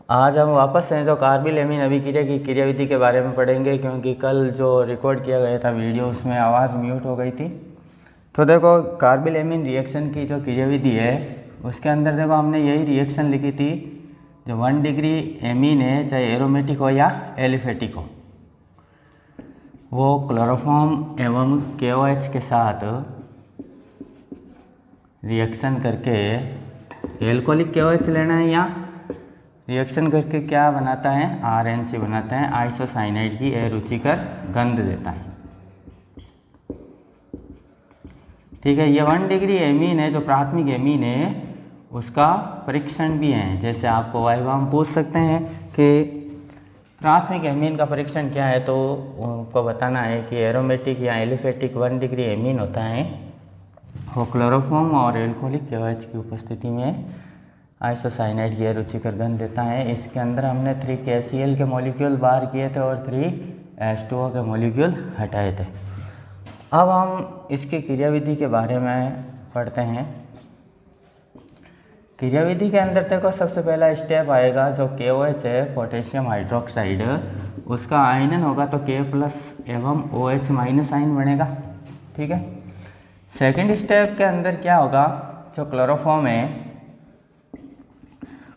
आज हम वापस से जो कार्बिल एमीन अभिक्रिया की क्रियाविधि के बारे में पढ़ेंगे, क्योंकि कल जो रिकॉर्ड किया गया था वीडियो उसमें आवाज़ म्यूट हो गई थी। तो देखो कार्बिल एमीन रिएक्शन की जो क्रियाविधि है उसके अंदर देखो हमने यही रिएक्शन लिखी थी। जो 1 डिग्री एमीन है, चाहे एरोमेटिक हो या एलिफेटिक हो, वो क्लोरोफॉर्म एवं KOH के साथ रिएक्शन करके एल्कोहलिक KOH लेना है या रिएक्शन करके क्या बनाता है, RNC बनाता है, आइसोसाइनाइड की अरुचिकर गंध देता है। ठीक है, ये 1 डिग्री एमीन है, जो प्राथमिक एमीन है उसका परीक्षण भी है। जैसे आपको वाइवा में पूछ सकते हैं कि प्राथमिक एमीन का परीक्षण क्या है, तो उनको बताना है कि एरोमेटिक या एलिफेटिक 1 डिग्री एमीन होता है, वो क्लोरोफॉर्म और एल्कोहलिक KOH की उपस्थिति में आइसोसाइनाइड की रुचिकर गंध देता है। इसके अंदर हमने 3KCl के मॉलिक्यूल बाहर किए थे और 3H2O के मॉलिक्यूल हटाए थे। अब हम इसकी क्रियाविधि के बारे में पढ़ते हैं। क्रियाविधि के अंदर देखो सबसे पहला स्टेप आएगा, जो KOH है पोटेशियम हाइड्रोक्साइड, उसका आयनन होगा तो K+ एवं OH- आयन बनेगा। ठीक है, सेकेंड स्टेप के अंदर क्या होगा, जो क्लोरोफॉर्म है,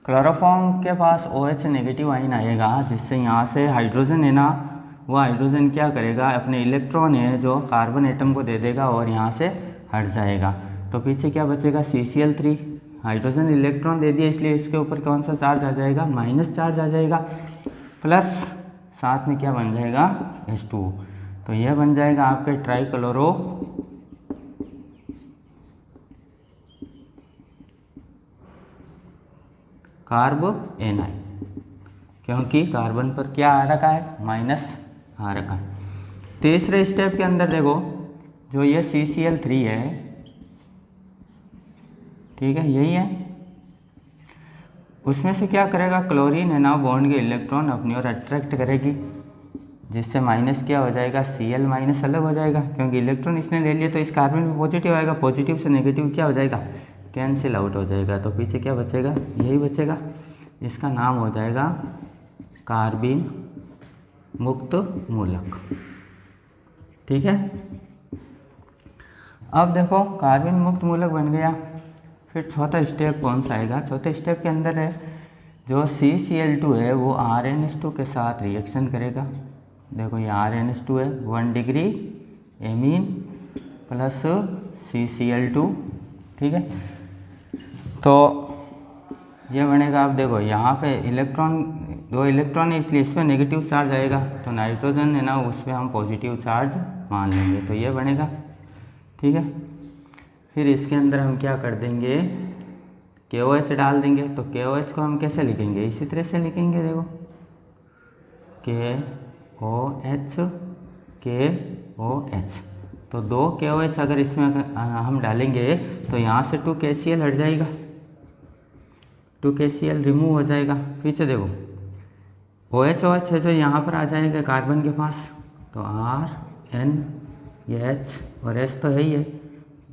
क्लोरोफॉर्म के पास OH नेगेटिव आयन आएगा, जिससे यहाँ से हाइड्रोजन है ना, वो हाइड्रोजन क्या करेगा, अपने इलेक्ट्रॉन है जो कार्बन एटम को दे देगा और यहाँ से हट जाएगा। तो पीछे क्या बचेगा, CCl3, हाइड्रोजन इलेक्ट्रॉन दे दिया इसलिए इसके ऊपर कौन सा चार्ज आ जाएगा, माइनस चार्ज आ जाएगा, प्लस साथ में क्या बन जाएगा, H2O। तो यह बन जाएगा आपके ट्राइक्लोरो कार्ब एनाइन, क्योंकि कार्बन पर क्या आ रखा है, माइनस आ रखा है। तीसरे स्टेप के अंदर देखो, जो ये CCl3 है, ठीक है, यही है, उसमें से क्या करेगा, क्लोरीन है ना, बॉन्ड के इलेक्ट्रॉन अपनी ओर अट्रैक्ट करेगी, जिससे माइनस क्या हो जाएगा, Cl- अलग हो जाएगा, क्योंकि इलेक्ट्रॉन इसने ले लिया तो इस कार्बन में पॉजिटिव आएगा, पॉजिटिव से नेगेटिव क्या हो जाएगा, कैंसिल आउट हो जाएगा। तो पीछे क्या बचेगा, यही बचेगा, इसका नाम हो जाएगा कार्बिन मुक्त मूलक। ठीक है, अब देखो कार्बिन मुक्त मूलक बन गया। फिर चौथा स्टेप कौन सा आएगा, चौथे स्टेप के अंदर है, जो CCl2 है वो RNH2 के साथ रिएक्शन करेगा। देखो ये RNH2 है, 1 डिग्री एमीन प्लस CCl2। ठीक है, तो ये बनेगा, आप देखो यहाँ पे इलेक्ट्रॉन, 2 इलेक्ट्रॉन है इसलिए इसमें नेगेटिव चार्ज आएगा, तो नाइट्रोजन है ना उस पर हम पॉजिटिव चार्ज मान लेंगे, तो ये बनेगा। ठीक है, फिर इसके अंदर हम क्या कर देंगे, KOH डाल देंगे। तो KOH को हम कैसे लिखेंगे, इसी तरह से लिखेंगे, देखो KOH KOH। तो 2 KOH अगर इसमें हम डालेंगे तो यहाँ से 2KCl हट जाएगा, 2KCl रिमूव हो जाएगा। पीछे देखो OH है जो यहाँ पर आ जाएगा कार्बन के पास, तो R N ये H और S तो है ही है,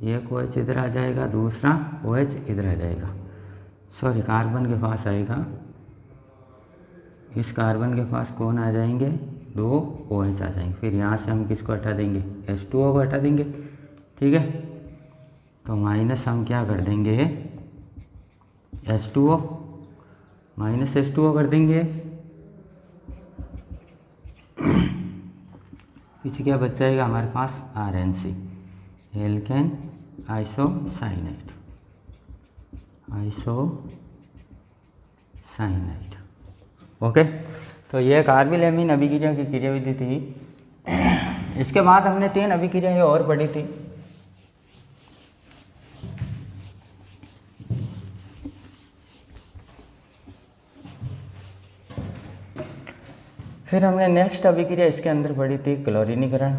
एक OH इधर आ जाएगा, दूसरा OH इधर आ जाएगा, सॉरी कार्बन के पास आएगा, इस कार्बन के पास कौन आ जाएंगे, 2 OH आ जाएंगे। फिर यहाँ से हम किसको हटा देंगे, H2O को हटा देंगे। ठीक है, तो माइनस हम क्या कर देंगे, H2O माइनस H2O कर देंगे। पीछे क्या बच जाएगा हमारे पास, RNC, एल्केन आइसोसाइनाइड, ओके। तो ये कार्बिल एमीन अभिक्रिया की क्रियाविधि थी। इसके बाद हमने 3 अभिक्रियाएं और पढ़ी थी। फिर हमने नेक्स्ट अभिक्रिया इसके अंदर पढ़ी थी क्लोरीनीकरण।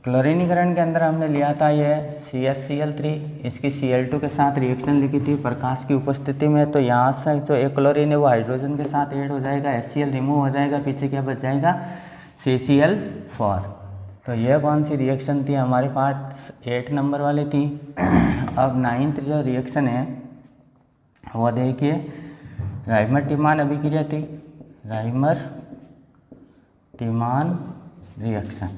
क्लोरीनीकरण के अंदर हमने लिया था ये CHCl3, इसकी Cl2 के साथ रिएक्शन लिखी थी प्रकाश की उपस्थिति में। तो यहाँ से जो एक क्लोरीन है वो हाइड्रोजन के साथ ऐड हो जाएगा, HCl रिमूव हो जाएगा, पीछे क्या बच जाएगा, CCl4। तो यह कौन सी रिएक्शन थी, हमारे पास 8 नंबर वाली थी। अब 9th जो रिएक्शन है वो देखिए राइमर-टिमान अभिक्रिया थी, राइमर-टिमान रिएक्शन।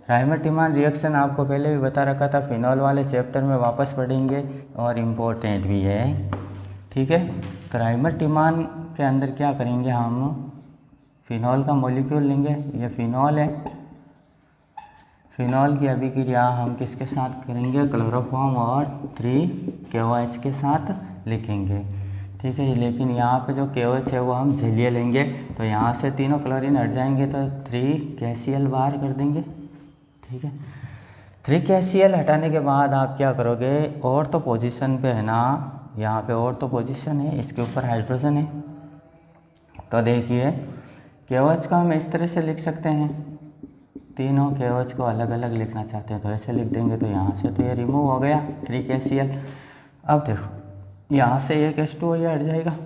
राइमर-टिमान रिएक्शन आपको पहले भी बता रखा था, फिनॉल वाले चैप्टर में वापस पढ़ेंगे और इम्पोर्टेंट भी है, ठीक है। तो राइमर-टिमान के अंदर क्या करेंगे, हम फिनॉल का मॉलिक्यूल लेंगे, ये फिनॉल है, फिनॉल की अभिक्रिया हम किसके साथ करेंगे, क्लोरोफॉर्म और 3KOH के साथ लिखेंगे, ठीक है। लेकिन यहाँ पे जो KOH है वो हम जलीय लेंगे, तो यहाँ से तीनों क्लोरीन हट जाएंगे तो 3KCl बाहर कर देंगे, ठीक है। 3KCl हटाने के बाद आप क्या करोगे, और तो पोजीशन पे है ना, यहाँ पे और तो पोजीशन है, इसके ऊपर हाइड्रोजन है, तो देखिए KOH को हम इस तरह से लिख सकते हैं, तीनों KOH को अलग अलग लिखना चाहते हैं तो ऐसे लिख देंगे, तो यहाँ से तो ये रिमूव हो गया 3KCl। अब देखो यहाँ से एक H2O ये हट जाएगा,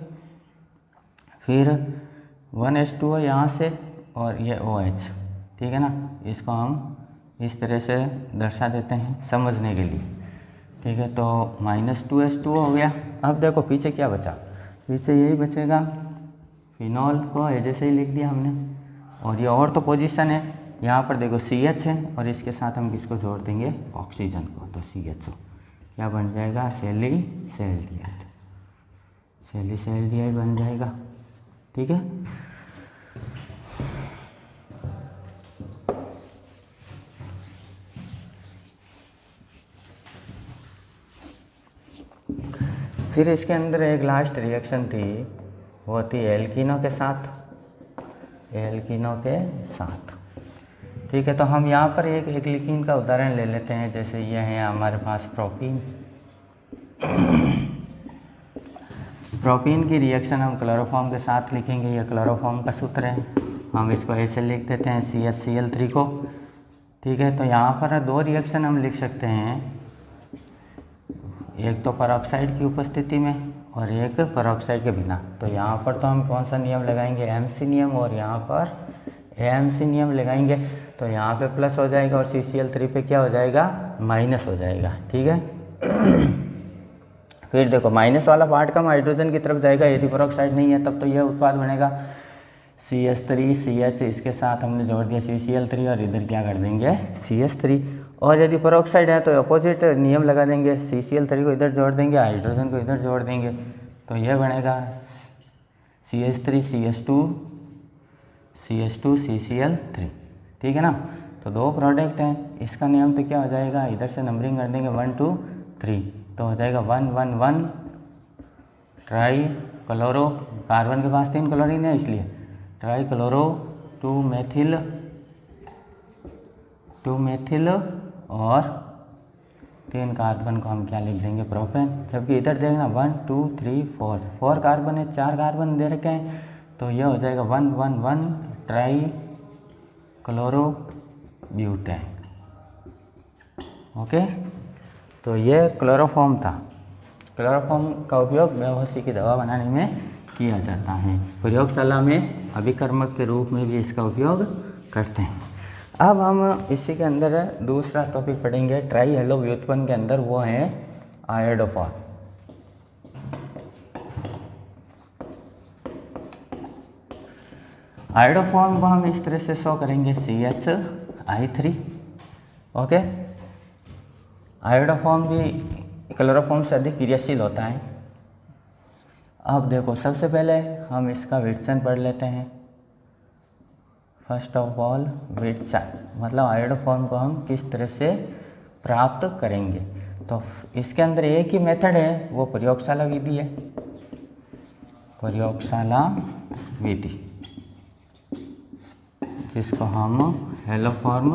फिर 1H2O यहाँ से, और ये OH, ठीक है ना। इसको हम इस तरह से दर्शा देते हैं समझने के लिए, ठीक है। तो -2H2O हो गया। अब देखो पीछे क्या बचा, पीछे यही बचेगा, फिनॉल को जैसे ही लिख दिया हमने, और ये और तो पोजीशन है, यहाँ पर देखो CH है और इसके साथ हम किसको जोड़ देंगे, ऑक्सीजन को, तो CHO क्या बन जाएगा, सेलीसेल्डिहाइड, सेलीसेल्डिहाइड बन जाएगा, ठीक है। फिर इसके अंदर एक लास्ट रिएक्शन थी, वो थी एल्कीनो के साथ, एल्कीनो के साथ, ठीक है। तो हम यहाँ पर एक एल्कीन का उदाहरण ले लेते हैं, जैसे ये है हमारे पास प्रोपीन। प्रोपीन की रिएक्शन हम क्लोरोफॉर्म के साथ लिखेंगे, ये क्लोरोफॉर्म का सूत्र है, हम इसको ऐसे लिख देते हैं CHCl3 को, ठीक है। तो यहाँ पर दो रिएक्शन हम लिख सकते हैं, एक तो परऑक्साइड की उपस्थिति में और एक परऑक्साइड के बिना। तो यहाँ पर तो हम कौन सा नियम लगाएंगे, MC नियम, और यहाँ पर AMC नियम लगाएंगे, तो यहाँ पे प्लस हो जाएगा और CCl3 पे क्या हो जाएगा, माइनस हो जाएगा, ठीक है। फिर देखो माइनस वाला पार्ट कम हाइड्रोजन की तरफ जाएगा, यदि परऑक्साइड नहीं है तब तो यह उत्पाद बनेगा CH3CH, इसके साथ हमने जोड़ दिया CCl3 और इधर क्या कर देंगे CH3, और यदि परऑक्साइड है तो अपोजिट नियम लगा देंगे, CCl3 को इधर जोड़ देंगे, हाइड्रोजन को इधर जोड़ देंगे, तो यह बनेगा CH3CH2 CCl3, ठीक है ना। तो दो प्रोडक्ट हैं, इसका नियम तो क्या हो जाएगा, इधर से नंबरिंग कर देंगे 1 2 3, तो हो जाएगा 1 1 1 ट्राई क्लोरो, कार्बन के पास 3 क्लोरीन है इसलिए ट्राई क्लोरो 2 मेथिल और 3 कार्बन को हम क्या लिख देंगे, प्रोपेन। जबकि इधर देखना 1 2 3 4 कार्बन है, 4 कार्बन दे रखे हैं, तो यह हो जाएगा 1 1 1 ट्राई क्लोरो ब्यूटेन, ओके। तो ये क्लोरोफॉर्म था। क्लोरोफॉर्म का उपयोग बेहोशी की दवा बनाने में किया जाता है, प्रयोगशाला में अभिकर्मक के रूप में भी इसका उपयोग करते हैं। अब हम इसी के अंदर दूसरा टॉपिक पढ़ेंगे ट्राई हेलो व्युत्पन्न के अंदर, वो है आयोडोफॉर्म। आयोडोफॉर्म को हम इस तरह से शो करेंगे CHI3, ओके। आयोडोफॉर्म भी क्लोरोफॉर्म से अधिक क्रियाशील होता है। अब देखो सबसे पहले हम इसका विघटन पढ़ लेते हैं। फर्स्ट ऑफ ऑल विघटन मतलब आयोडोफॉर्म को हम किस तरह से प्राप्त करेंगे। तो इसके अंदर एक ही मेथड है, वो प्रयोगशाला विधि है, प्रयोगशाला विधि, जिसको हम हेलोफॉर्म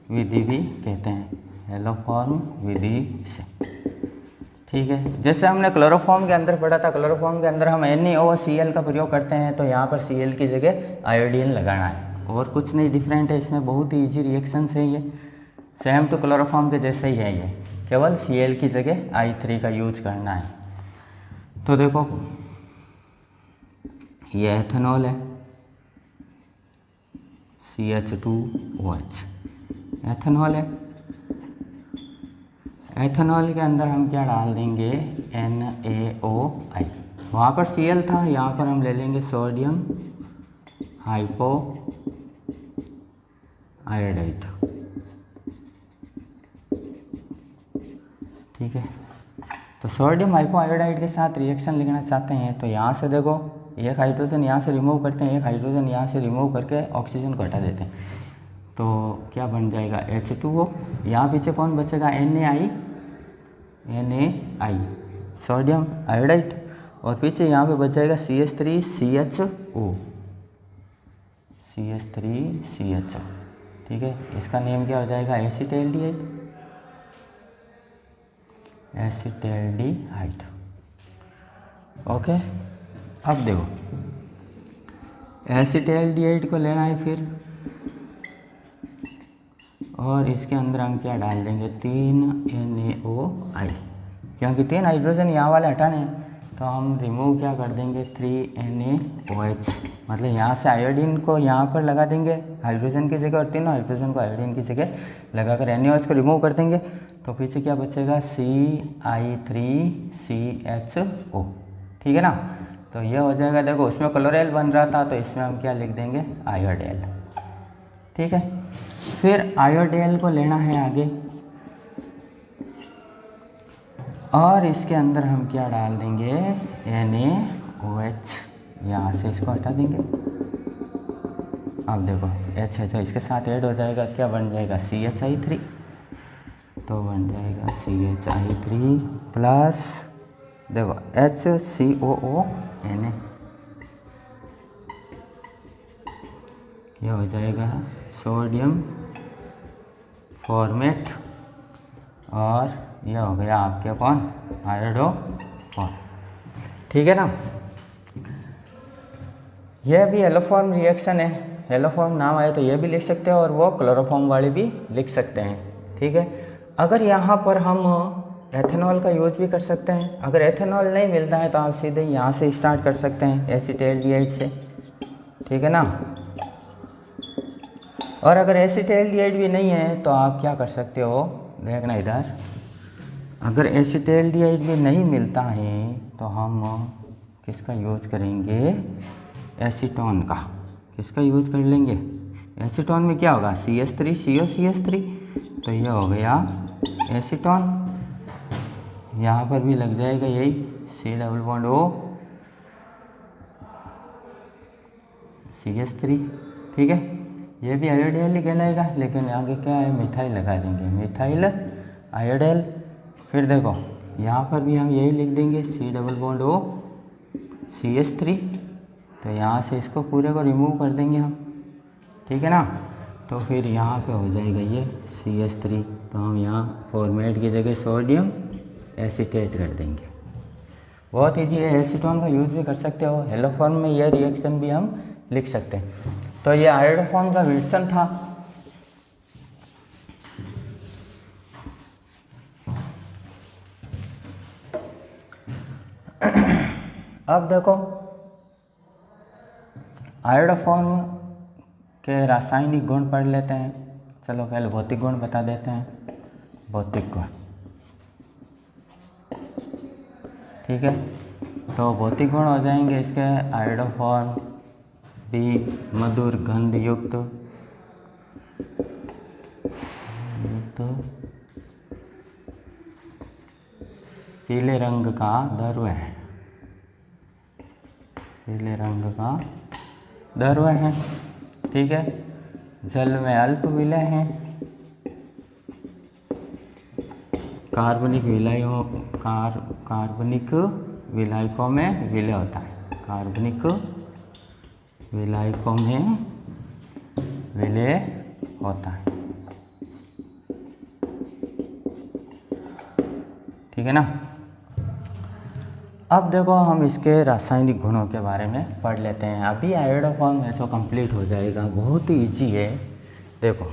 विधि भी कहते हैं, हेलोफॉर्म विधि से, ठीक है। जैसे हमने क्लोरोफॉर्म के अंदर पढ़ा था, क्लोरोफॉर्म के अंदर हम NaOCl का प्रयोग करते हैं, तो यहाँ पर Cl की जगह आयोडीन लगाना है, और कुछ नहीं डिफरेंट है इसमें, बहुत ही ईजी रिएक्शन है ये, सेम टू क्लोरोफॉर्म के जैसे ही है ये, केवल Cl की जगह I3 का यूज करना है। तो देखो ये एथेनॉल है CH2OH, एथेनॉल है, एथेनॉल के अंदर हम क्या डाल देंगे, NaOI। वहाँ पर Cl था, यहाँ पर हम ले लेंगे सोडियम हाइपो आयोडाइड। ठीक है, तो सोडियम हाइपो आयोडाइड के साथ रिएक्शन लिखना चाहते हैं तो यहाँ से देखो, एक हाइड्रोजन यहाँ से रिमूव करते हैं, एक हाइड्रोजन यहाँ से रिमूव करके ऑक्सीजन को हटा देते हैं, तो क्या बन जाएगा H2O। यहाँ पीछे कौन बचेगा, NaI सोडियम आयोडाइड, और पीछे यहाँ पे बच जाएगा CH3CHO। ठीक है, इसका नेम क्या हो जाएगा, एसिटेल्डिहाइड। ओके, अब देखो एसिटेल्डिहाइड को लेना है फिर, और इसके अंदर हम क्या डाल देंगे, 3 NaOI, क्योंकि 3 हाइड्रोजन यहाँ वाले हटाने हैं तो हम रिमूव क्या कर देंगे, 3 NaOH, मतलब यहाँ से आयोडीन को यहाँ पर लगा देंगे हाइड्रोजन की जगह, और तीनों हाइड्रोजन को आयोडीन की जगह लगाकर NaOH को रिमूव कर देंगे, तो पीछे क्या बचेगा, Ci3CHO। ठीक है ना, तो ये हो जाएगा। देखो उसमें क्लोरेल बन रहा था तो इसमें हम क्या लिख देंगे, आयोडेल। ठीक है, फिर आयोडेल को लेना है आगे, और इसके अंदर हम क्या डाल देंगे, NaOH, यहाँ से इसको हटा देंगे। अब देखो H है जो इसके साथ ऐड हो जाएगा, क्या बन जाएगा, CHI3, तो बन जाएगा CHI3 प्लस देखो HCOONA, यह हो जाएगा सोडियम फॉर्मेट, और यह हो गया आपके कौन, आयोडोफॉर्म। ठीक है ना, यह भी एलोफॉर्म रिएक्शन है, एलोफॉर्म नाम आया तो यह भी लिख सकते हैं और वो क्लोरोफॉर्म वाली भी लिख सकते हैं। ठीक है, अगर यहाँ पर हम एथेनॉल का यूज भी कर सकते हैं, अगर एथेनॉल नहीं मिलता है तो आप सीधे यहाँ से स्टार्ट कर सकते हैं, एसिटेल्डिहाइड से। ठीक है ना, और अगर एसिटेल्डिहाइड भी नहीं है तो आप क्या कर सकते हो, देखना इधर, अगर एसिटेल्डिहाइड भी नहीं मिलता है तो हम किसका यूज करेंगे, एसीटोन का। किसका यूज कर लेंगे, एसीटोन में क्या होगा, CH3COCH3, तो यह हो गया एसीटोन। यहाँ पर भी लग जाएगा यही C+O CH3। ठीक है, ये भी आयोडेल ही कहलाएगा, लेकिन आगे क्या है, मिथाइल लगा देंगे, मिथाइल आयोडेल। फिर देखो यहाँ पर भी हम यही लिख देंगे C+O CH3, तो यहाँ से इसको पूरे को रिमूव कर देंगे हम। ठीक है ना, तो फिर यहाँ पे हो जाएगा ये CH3, तो हम यहाँ फॉर्मेट की जगह सोडियम एसीटेट कर देंगे। बहुत ईजी है, एसीटोन का यूज भी कर सकते हो, एलोफॉर्म में यह रिएक्शन भी हम लिख सकते हैं। तो ये आयोडोफॉर्म का रिएक्शन था। अब देखो आयोडोफॉर्म के रासायनिक गुण पढ़ लेते हैं। चलो पहले भौतिक गुण बता देते हैं, भौतिक गुण। ठीक है, तो भौतिक गुण हो जाएंगे इसके, आयोडोफॉर्म भी मधुर गंध युक्त, पीले रंग का द्रव है, पीले रंग का द्रव है। ठीक है, जल में अल्प विलय है, कार्बनिक विलयों कार्बनिक विलायकों में विलय होता है, कार्बनिक विलायकों में विलय होता है। ठीक है ना, अब देखो हम इसके रासायनिक गुणों के बारे में पढ़ लेते हैं। अभी आयोडोफॉर्म है तो कंप्लीट हो जाएगा, बहुत ही इजी है। देखो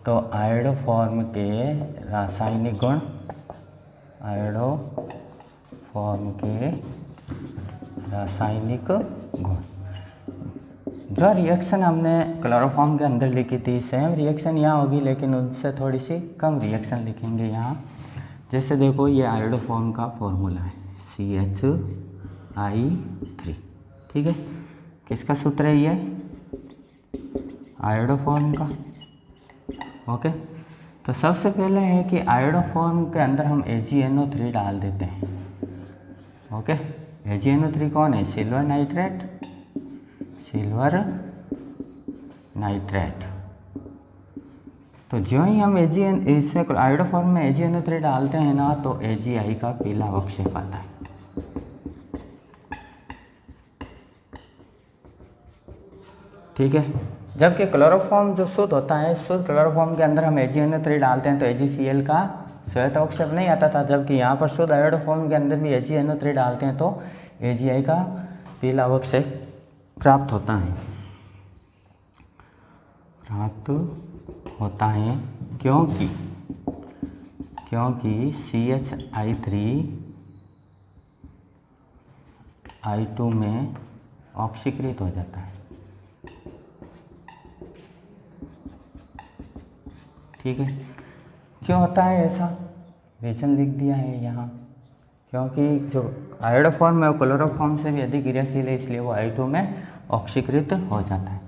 तो आयोडोफॉर्म के रासायनिक गुण, आयोडोफॉर्म के रासायनिक गुण, जो रिएक्शन हमने क्लोरोफॉर्म के अंदर लिखी थी सेम रिएक्शन यहाँ होगी, लेकिन उनसे थोड़ी सी कम रिएक्शन लिखेंगे यहाँ। जैसे देखो ये आयोडोफॉर्म का फॉर्मूला है CHI3, ठीक है। किसका सूत्र है ये? आयोडोफॉर्म का। ओके, तो सबसे पहले है कि आयोडोफॉर्म के अंदर हम AgNO3 डाल देते हैं। ओके, AgNO3 कौन है? Silver nitrate. तो जो ही हम इसमें आयोडोफॉर्म में AgNO3 डालते हैं ना, तो Agi का पीला अवक्षेप आता है। ठीक है, जबकि क्लोरोफॉर्म जो शुद्ध होता है, शुद्ध क्लोरोफॉर्म के अंदर हम AgNO3 डालते हैं तो AgCl का श्वेत अवक्षेप नहीं आता था, जबकि यहाँ पर शुद्ध आयोडोफॉर्म के अंदर भी AgNO3 डालते हैं तो Agi का पीला अवक्षेप प्राप्त होता है, क्योंकि CHI3 में ऑक्सीकृत हो जाता है। ठीक है, क्यों होता है ऐसा? रीजन लिख दिया है यहाँ, क्योंकि जो आयोडोफॉर्म है वो क्लोरोफॉर्म से भी अधिक क्रियाशील है, इसलिए वो I2 में ऑक्सीकृत हो जाता है।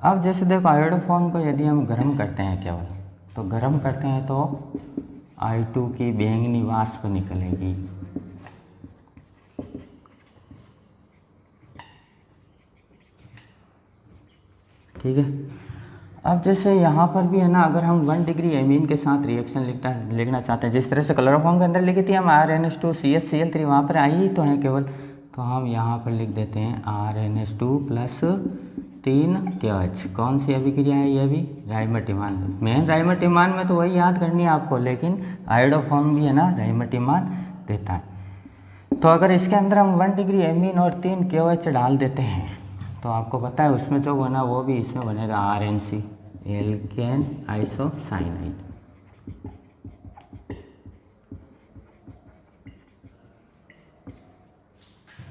अब जैसे देखो आयोडोफॉर्म को यदि हम गर्म करते हैं केवल, तो गर्म करते हैं तो I2 की बैंगनी वाष्प निकलेगी। ठीक है, अब जैसे यहाँ पर भी है ना, अगर हम 1 डिग्री एमीन के साथ रिएक्शन लिखना चाहते हैं, जिस तरह से क्लोरोफॉर्म के अंदर लिखी थी हम RnH2 CHCl3, वहाँ पर आई ही तो है केवल, तो हम यहाँ पर लिख देते हैं RnH2 प्लस 3 KOH। कौन सी अभिक्रिया है ये? भी राइमटिमान। मेन राइमटिमान में तो वही याद करनी है आपको, लेकिन आयोडोफॉर्म भी है ना राइमटिमान देता है। तो अगर इसके अंदर हम 1 डिग्री एमीन और 3 KOH डाल देते हैं, तो आपको पता है उसमें जो बना वो भी इसमें बनेगा RNC, एल्केन आइसोसाइनाइड।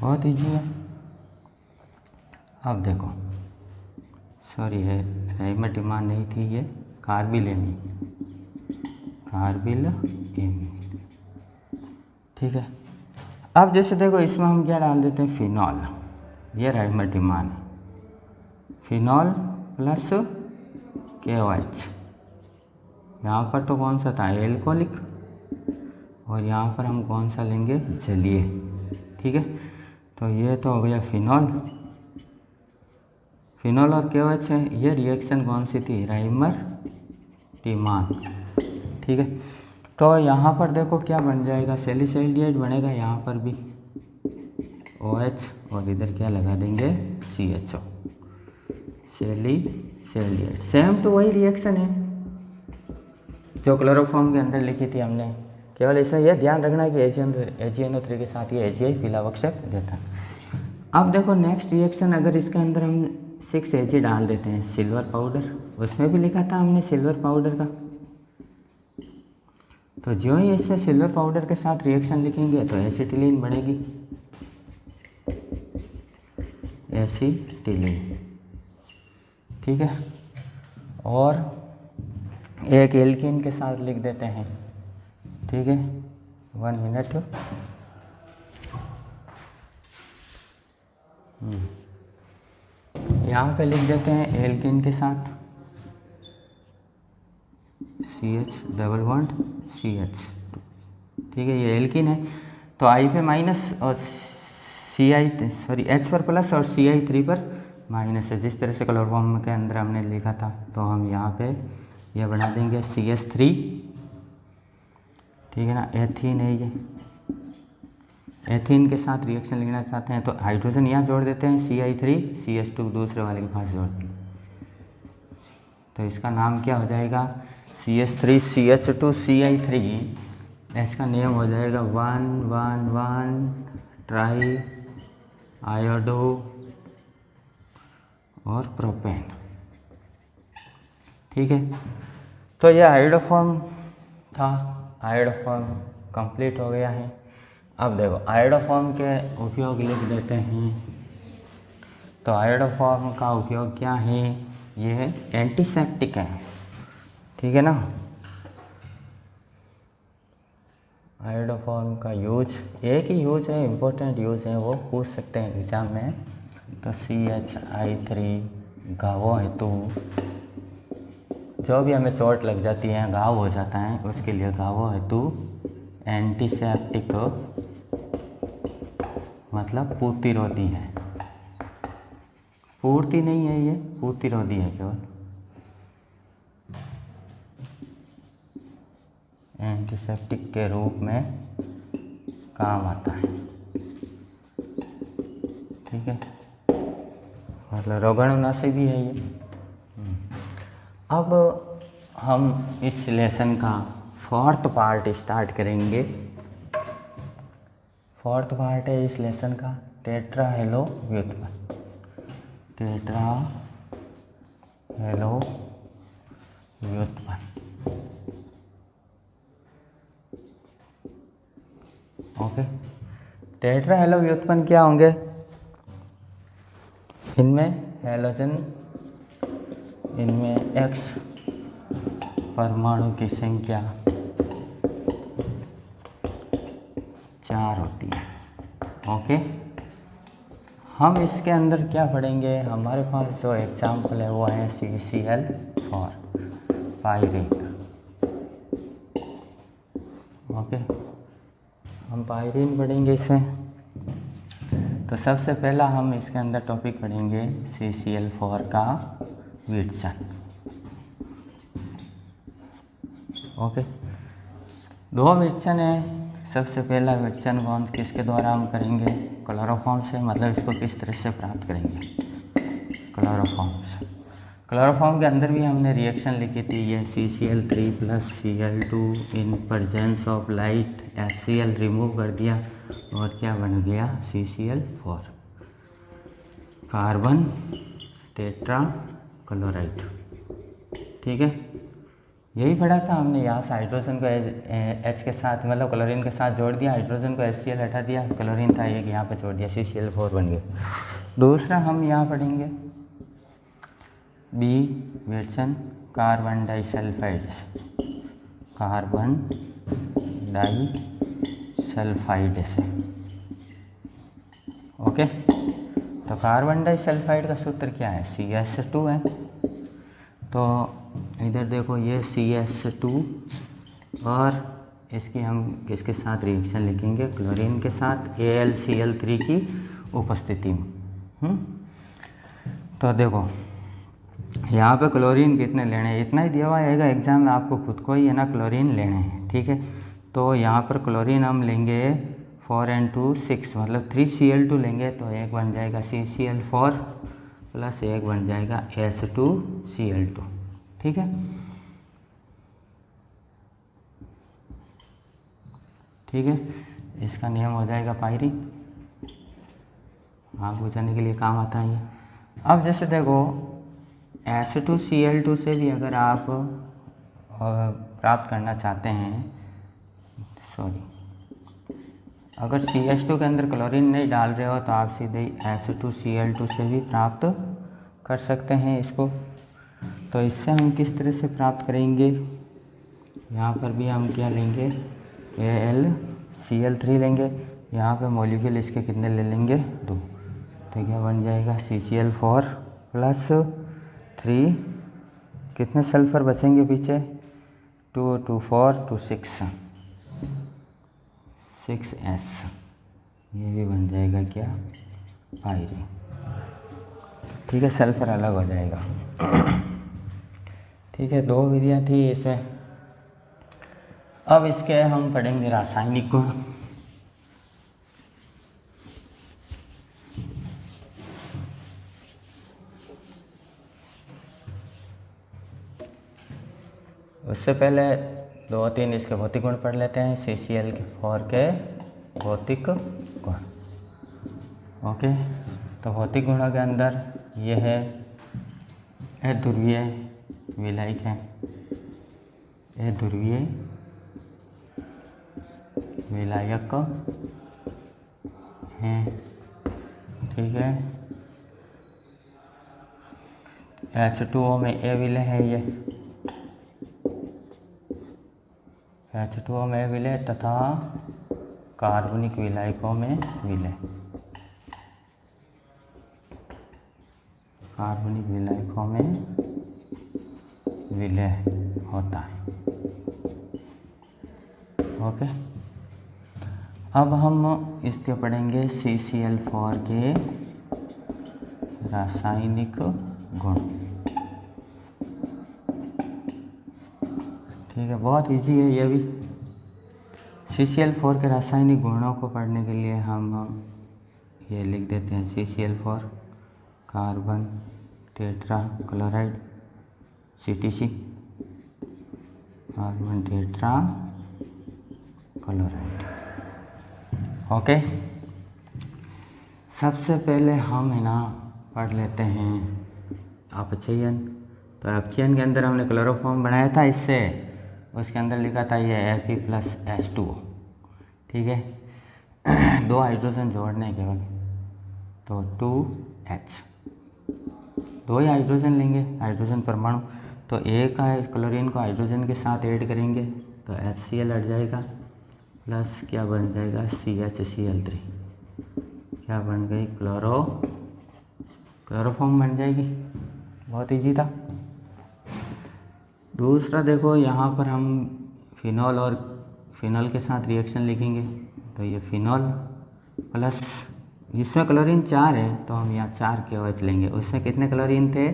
बहुत ईजी है। अब देखो, सॉरी है राइमटिमान नहीं थी, ये कार्बिल एमीन। ठीक है, अब जैसे देखो इसमें हम क्या डाल देते हैं? फिनॉल। ये राइमटिमान है, फिनॉल प्लस KOH। यहाँ पर तो कौन सा था? एल्कोहलिक, और यहाँ पर हम कौन सा लेंगे? जलीय। ठीक है, तो ये तो हो गया फिनॉल और KOH है। ये रिएक्शन कौन सी थी? राइमटिमान। ठीक है, तो यहाँ पर देखो क्या बन जाएगा? सैलिसाइल्डिहाइड बनेगा, यहाँ पर भी OH, और इधर क्या लगा देंगे? CHO, सैलिसाइल्डिहाइड। सेम तो वही रिएक्शन है जो क्लोरोफॉर्म के अंदर लिखी थी हमने, केवल ऐसा यह ध्यान रखना है कि AgNO3 के साथ ये Agi पीला अवक्षेप देता है। अब देखो नेक्स्ट रिएक्शन, अगर इसके अंदर हम 6 Ag डाल देते हैं, सिल्वर पाउडर, उसमें भी लिखा था हमने सिल्वर पाउडर का, तो जो ही इसमें सिल्वर पाउडर के साथ रिएक्शन लिखेंगे तो एसिटिलीन बनेगी, एसिटिलीन। ठीक है, और एक एल्कीन के साथ लिख देते हैं। ठीक है, 1 मिनट। यहाँ पे लिख देते हैं एल्कीन के साथ CH डबल बॉन्ड CH। ठीक है, ये एल्कीन है, तो I पे माइनस और H पर प्लस और CI3 पर माइनस है, जिस तरह से क्लोरोफॉर्म के अंदर हमने लिखा था। तो हम यहाँ पे ये बना देंगे CH3। ठीक है ना, एथीन है ये, एथीन के साथ रिएक्शन लिखना चाहते हैं तो हाइड्रोजन यहाँ जोड़ देते हैं, CI3 CH2 दूसरे वाले के पास जोड़ देंगे, तो इसका नाम क्या हो जाएगा? CH3 CH2 CI3। इसका नेम हो जाएगा 1,1,1 ट्राई आयोडो और प्रोपेन। ठीक है, तो ये आयोडोफॉर्म था, आयोडोफॉर्म कंप्लीट हो गया है। अब देखो आयोडोफॉर्म के उपयोग लिख देते हैं। तो आयोडोफॉर्म का उपयोग क्या है, ये एंटीसेप्टिक है, ठीक है ना। आयोडोफॉर्म का यूज, एक ही यूज है, इम्पोर्टेंट यूज है, वो पूछ सकते हैं एग्जाम में। तो CHI3 घावों हेतु, जो भी हमें चोट लग जाती है, घाव हो जाता है, उसके लिए घावों हेतु एंटीसेप्टिक मतलब प्रतिरोधी है। पूर्ति नहीं है, ये प्रतिरोधी है केवल, एंटीसेप्टिक के रूप में काम आता है, ठीक है, मतलब रोगाणुनाशी भी है ये। अब हम इस लेसन का 4th पार्ट स्टार्ट करेंगे। 4th पार्ट है इस लेसन का टेट्रा हेलो व्युत्पन्न। टेट्रा हेलो व्युत्पन्न, ओके। टेट्रा हेलो व्युत्पन्न क्या होंगे, इनमें हैलोजन, इनमें X परमाणु की संख्या 4 होती है, ओके। हम इसके अंदर क्या पढ़ेंगे, हमारे पास जो एग्जाम्पल है वो है CCl4 पायरीन, ओके। हम पायरीन पढ़ेंगे इसमें। तो सबसे पहला हम इसके अंदर टॉपिक पढ़ेंगे CCl4 का विट्सन, ओके। 2 विट्सन है। सबसे पहला विट्सन बॉन्ड किसके द्वारा हम करेंगे, क्लोरोफॉर्म से, मतलब इसको किस तरह से प्राप्त करेंगे, क्लोरोफॉर्म से। क्लोरोफॉर्म के अंदर भी हमने रिएक्शन लिखी थी, ये CCl3 + Cl2 in presence of light HCl remove कर दिया और क्या बन गया, CCl4 कार्बन टेट्रा क्लोराइड, ठीक है। यही पढ़ा था हमने, यहाँ से हाइड्रोजन को H के साथ, मतलब क्लोरीन के साथ जोड़ दिया, हाइड्रोजन को HCl हटा दिया, क्लोरीन था एक, यहाँ पे जोड़ दिया, CCl4 बन गया। दूसरा हम यहाँ पढ़ेंगे B Whitson carbon disulphide, carbon disulphide से, ओके। तो कार्बन डाइसल्फाइड का सूत्र क्या है, CS2 है। तो इधर देखो ये CS2 और इसकी हम किसके साथ रिएक्शन लिखेंगे, क्लोरीन के साथ AlCl3 की उपस्थिति में। तो देखो यहाँ पे क्लोरीन कितने लेने हैं, इतना ही दिया हुआ आएगा एग्जाम में, आपको खुद को ही है ना क्लोरीन लेने हैं, ठीक है। तो यहाँ पर क्लोरीन हम लेंगे 4n2 6, मतलब 3Cl2 लेंगे, तो एक बन जाएगा CCl4 + एक बन जाएगा H2Cl2, ठीक है, ठीक है। इसका नियम हो जाएगा पायरी, आग बुझाने के लिए काम आता है ये। अब जैसे देखो H2Cl2 से भी अगर आप प्राप्त करना चाहते हैं, सॉरी, अगर CH2 के अंदर क्लोरीन नहीं डाल रहे हो तो आप सीधे H2Cl2 से भी प्राप्त कर सकते हैं इसको। तो इससे हम किस तरह से प्राप्त करेंगे, यहाँ पर भी हम क्या लेंगे, AlCl3 लेंगे, यहाँ पे मॉलिक्यूल इसके कितने ले लेंगे, 2, तो क्या बन जाएगा CCl4 + 3, कितने सल्फ़र बचेंगे पीछे, 2 2 4 2 6 6S, ये भी बन जाएगा क्या, पायरी, ठीक है, सल्फ़र अलग हो जाएगा, ठीक है। 2 विधियाँ थी इसमें। अब इसके हम पढ़ेंगे रासायनिक गुण। उससे पहले 2-3 इसके भौतिक गुण पढ़ लेते हैं, CCl4 के भौतिक गुण, ओके। तो भौतिक गुणों के अंदर ये है अध्रुवीय विलायक है, अध्रुवीय विलायक हैं, ठीक है। H2O में ए विलय है ये, H2O में विलय तथा कार्बनिक विलायकों में विलय, कार्बनिक विलायकों में विलय होता है। ओके, अब हम इसके पढ़ेंगे CCl4 के रासायनिक गुण। ठीक है, बहुत इजी है ये भी। CCl4 के रासायनिक गुणों को पढ़ने के लिए हम ये लिख देते हैं CCl4 carbon tetra chloride CTC, carbon tetra chloride. Okay, सबसे पहले हम है ना पढ़ लेते हैं अपचयन। तो अपचयन के अंदर हमने क्लोरोफॉर्म बनाया था इससे, उसके अंदर लिखा था ये Fe+H2O। ठीक है, 2 हाइड्रोजन जोड़ने केवल, तो 2H, 2 ही हाइड्रोजन लेंगे, हाइड्रोजन परमाणु। तो एक क्लोरीन को हाइड्रोजन के साथ ऐड करेंगे तो HCl हट जाएगा, प्लस क्या बन जाएगा CHCl3, क्या बन गई क्लोरोफॉर्म बन जाएगी। बहुत इजी था। दूसरा देखो, यहाँ पर हम फिनॉल और फिनॉल के साथ रिएक्शन लिखेंगे, तो ये फिनॉल प्लस, इसमें क्लोरीन 4 है तो हम यहाँ 4 KOH लेंगे। उसमें कितने क्लोरीन थे?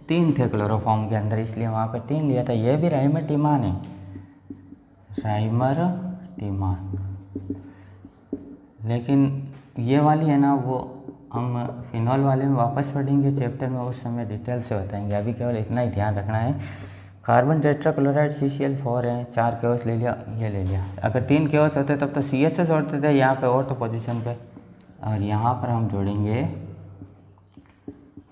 3 थे क्लोरोफॉर्म के अंदर, इसलिए वहाँ पे 3 लिया था। ये भी राइमर टीमान है, राइमर टीमान, लेकिन ये वाली है ना वो हम फिनॉल वाले में वापस पढ़ेंगे चैप्टर में, उस समय डिटेल से बताएंगे। अभी केवल इतना ही ध्यान रखना है। कार्बन टेट्रा क्लोराइड CCl4 है, 4 KOH ले लिया, ये ले लिया। अगर 3 KOH होते तब तो CH जोड़ते थे यहाँ पे और तो पोजीशन पे, और यहाँ पर हम जोड़ेंगे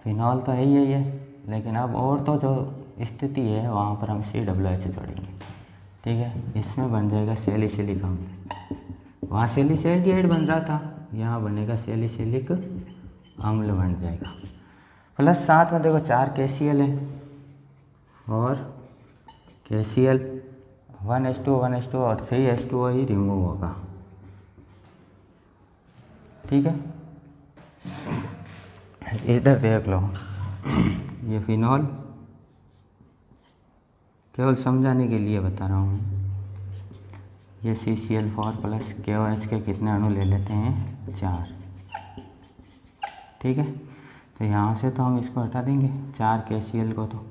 फिनॉल, तो है यही है, लेकिन अब और तो जो स्थिति है वहाँ पर हम COOH जोड़ेंगे। ठीक है, इसमें बन जाएगा सैलिसिलिक अम्ल। वहाँ सैलिसैल्डिहाइड बन रहा था, यहाँ बनेगा सैलिसिलिक अम्ल बन जाएगा। प्लस साथ में देखो 4 KCl है, और KCl 1H2 और 3H2O ही रिमूव होगा। ठीक है, इधर देख लो, ये फिनॉल केवल समझाने के लिए बता रहा हूँ। ये CCl4 प्लस KOH के कितने अणु ले लेते हैं? 4। ठीक है, तो यहाँ से तो हम इसको हटा देंगे 4 KCl को, तो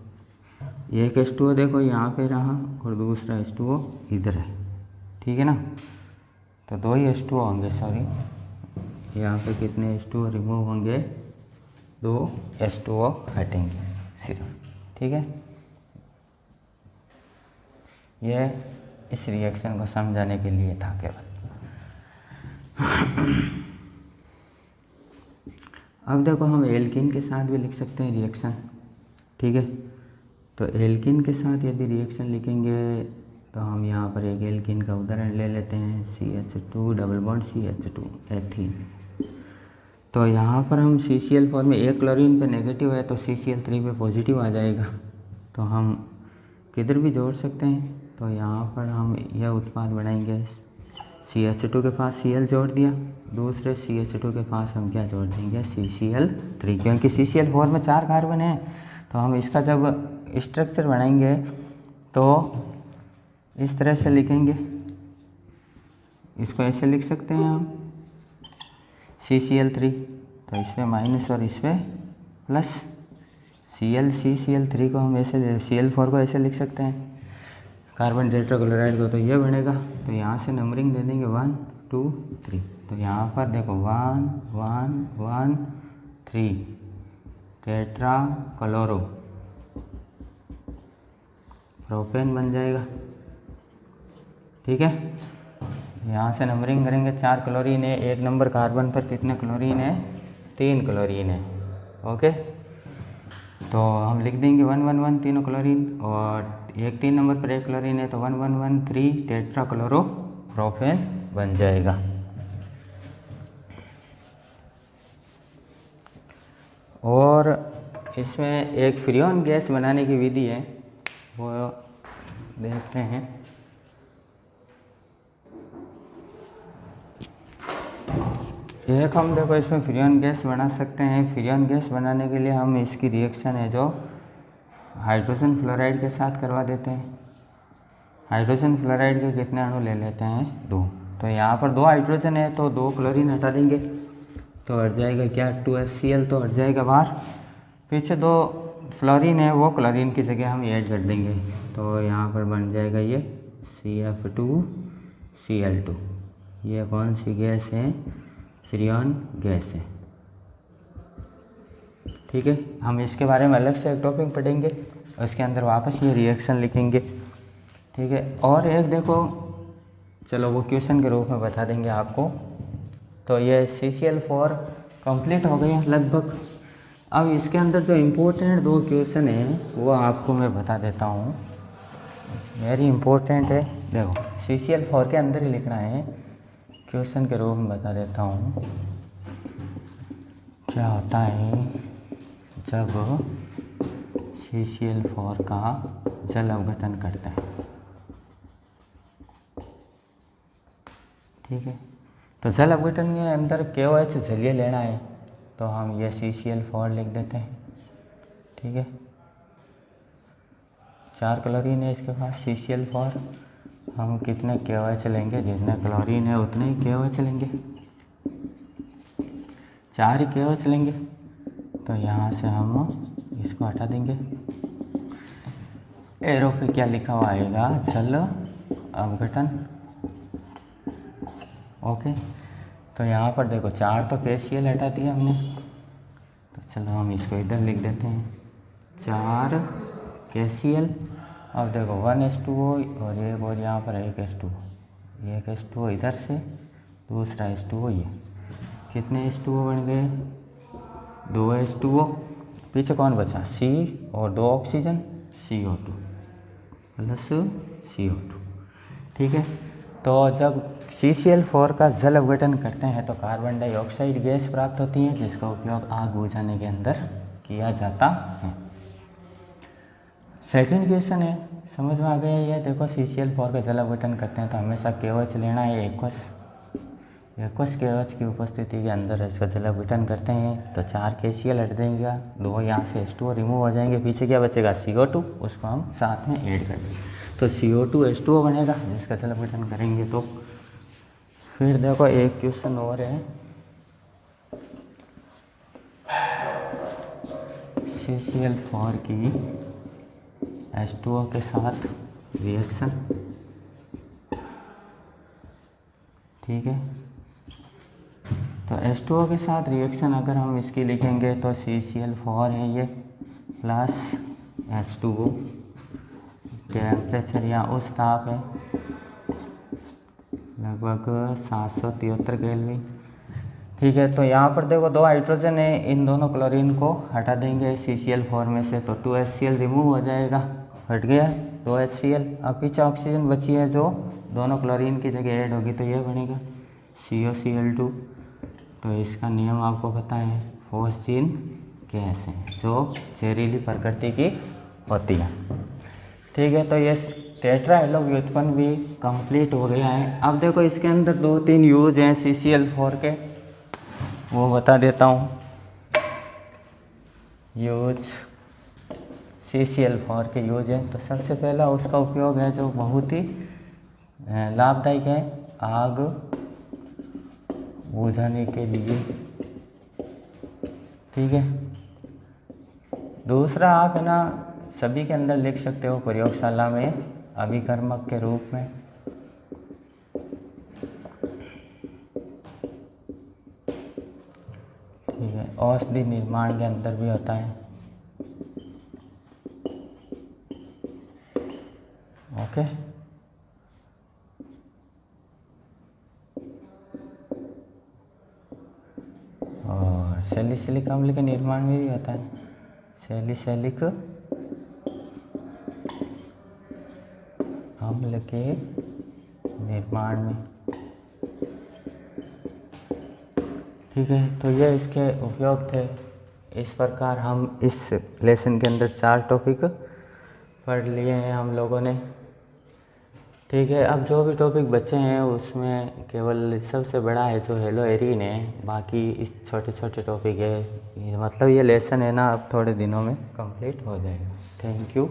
एक H2O देखो यहाँ पे रहा और दूसरा H2O इधर है। ठीक है ना, तो 2 ही H2O होंगे, सॉरी यहाँ पे कितने H2O रिमूव होंगे? 2 H2O हटेंगे सिर्फ। ठीक है, ये इस रिएक्शन को समझाने के लिए था केवल। अब देखो, हम एल्कीन के साथ भी लिख सकते हैं रिएक्शन। ठीक है, तो एल्कीन के साथ यदि रिएक्शन लिखेंगे तो हम यहाँ पर एक एल्कीन का उदाहरण ले लेते हैं, CH2 double bond CH2 ethene. तो यहाँ पर हम CCl4 में एक क्लोरीन पे नेगेटिव है तो CCl3 पे पॉजिटिव आ जाएगा, तो हम किधर भी जोड़ सकते हैं। तो यहाँ पर हम यह उत्पाद बनाएंगे, CH2 के पास Cl जोड़ दिया, दूसरे CH2 के पास हम क्या जोड़ देंगे? CCl3, क्योंकि CCl4 में 4 कार्बन है, तो हम इसका जब स्ट्रक्चर बनाएंगे तो इस तरह से लिखेंगे। इसको ऐसे लिख सकते हैं हम CCl3, तो इसमें माइनस और इसमें प्लस, CCl3 को हम ऐसे, Cl4 को ऐसे लिख सकते हैं, कार्बन टेट्रा क्लोराइड को, तो ये बनेगा। तो यहाँ से नंबरिंग दे देंगे 1 2 3। तो यहाँ पर देखो 1 1 1 3 टेट्रा क्लोरो प्रोपेन बन जाएगा। ठीक है, यहाँ से नंबरिंग करेंगे, 4 क्लोरीन है, 1 नंबर कार्बन पर कितने क्लोरीन है? 3 क्लोरीन है। ओके, तो हम लिख देंगे 1 1 1 तीनों क्लोरीन, और 3 नंबर पर 1 क्लोरीन है तो 1 1 1 3 टेट्रा क्लोरो प्रोपेन बन जाएगा। और इसमें एक फ्रीऑन गैस बनाने की विधि है, वो देखते हैं। एक हम देखो इसमें फ्रीऑन गैस बना सकते हैं। फ्रीऑन गैस बनाने के लिए हम इसकी रिएक्शन है जो हाइड्रोजन फ्लोराइड के साथ करवा देते हैं। हाइड्रोजन फ्लोराइड के कितने अणु ले लेते हैं? 2। तो यहाँ पर 2 हाइड्रोजन है तो 2 क्लोरीन हटा देंगे तो हट जाएगा क्या? 2HCl तो हट जाएगा बाहर। पीछे 2 फ्लोरीन है, वो क्लोरीन की जगह हम ऐड कर देंगे तो यहाँ पर बन जाएगा ये CF2Cl2। ये कौन सी गैस है? फ्रीऑन गैस है। ठीक है, हम इसके बारे में अलग से एक टॉपिक पढ़ेंगे, उसके अंदर वापस ये रिएक्शन लिखेंगे। ठीक है, और एक देखो, चलो वो क्वेश्चन के रूप में बता देंगे आपको। तो ये CCl4 कंप्लीट हो गया लगभग। अब इसके अंदर जो इम्पोर्टेंट 2 क्वेश्चन हैं वो आपको मैं बता देता हूँ, वेरी इम्पोर्टेंट है। देखो CCl4 के अंदर ही लिखना है, क्वेश्चन के रूप में बता देता हूँ। क्या होता है जब CCl4 का जल अपघटन करता है? ठीक है, तो जल अपघटन के अंदर KOH जलीय लेना है तो हम ये CCl4 लिख देते हैं। ठीक है, 4 क्लोरीन है इसके पास CCl4। हम कितने KOH लेंगे? जितने क्लोरीन है उतने ही KOH लेंगे, 4 ही KOH लेंगे। तो यहाँ से हम इसको हटा देंगे। एरो पे क्या लिखा हुआ आएगा? जल अपघटन। ओके, तो यहाँ पर देखो 4 तो KCl हटा दिया हमने, तो चलो हम इसको इधर लिख देते हैं 4 KCl। अब देखो 1H2O और एक और यहाँ पर एक H2O, एक H2O इधर से, दूसरा H2O ये। कितने H2O बन गए? 2 H2O। पीछे कौन बचा? C और 2 ऑक्सीजन, CO2 प्लस CO2। ठीक है, तो जब CCl4 का जल अपघटन करते हैं तो कार्बन डाइऑक्साइड गैस प्राप्त होती है, जिसका उपयोग आग बुझाने के अंदर किया जाता है। सेकंड क्वेश्चन है, समझ में आ गया? ये देखो CCl4 का जल अपघटन करते हैं तो हमेशा KOH लेना है, 21 KOH की उपस्थिति के अंदर इसका जल अपघटन करते हैं तो 4 KCl हट देंगे, 2 यहाँ से H2O रिमूव हो जाएंगे, पीछे क्या बचेगा? CO2, उसको हम साथ में ऐड कर देंगे तो CO2H2O बनेगा जिसका जल अपघटन करेंगे तो। फिर देखो एक क्वेश्चन और है, CCl4 की H2O के साथ रिएक्शन। ठीक है, तो H2O के साथ रिएक्शन अगर हम इसकी लिखेंगे तो CCl4 है ये प्लस H2O। टेम्परेचर या उस ताप है लगभग 773 केल्विन। ठीक है, तो यहाँ पर देखो 2 हाइड्रोजन है, इन दोनों क्लोरीन को हटा देंगे CCl4 में से तो 2HCl रिमूव हो जाएगा, हट गया 2HCl। अब पीछे ऑक्सीजन बची है जो दोनों क्लोरीन की जगह ऐड होगी तो ये बनेगा COCl2। तो इसका नियम आपको पता है, फॉस्जीन गैस है जो जहरीली प्रकृति की होती है। ठीक है, तो ये टेट्रा हेलो व्युत्पन्न भी कंप्लीट हो गया है। अब देखो इसके अंदर 2-3 यूज हैं CCl4 के, वो बता देता हूँ। यूज CCl4 के यूज हैं तो सबसे पहला उसका उपयोग है जो बहुत ही लाभदायक है, आग बुझाने के लिए। ठीक है, दूसरा आप है ना सभी के अंदर लिख सकते हो प्रयोगशाला में अभिकर्मक के रूप में। ठीक है, औषधि निर्माण के अंदर भी होता है। ओके, और सैलिसिलिक अम्ल के निर्माण में भी होता है, सैलिसिलिक अम्ल के निर्माण में। ठीक है, तो ये इसके उपयोग थे। इस प्रकार हम इस लेसन के अंदर 4 टॉपिक पढ़ लिए हैं हम लोगों ने। ठीक है, अब जो भी टॉपिक बचे हैं उसमें केवल सबसे बड़ा है जो हेलो एरिन है, बाकी इस छोटे छोटे टॉपिक है। मतलब ये लेसन है ना अब थोड़े दिनों में कंप्लीट हो जाएगा। Thank you.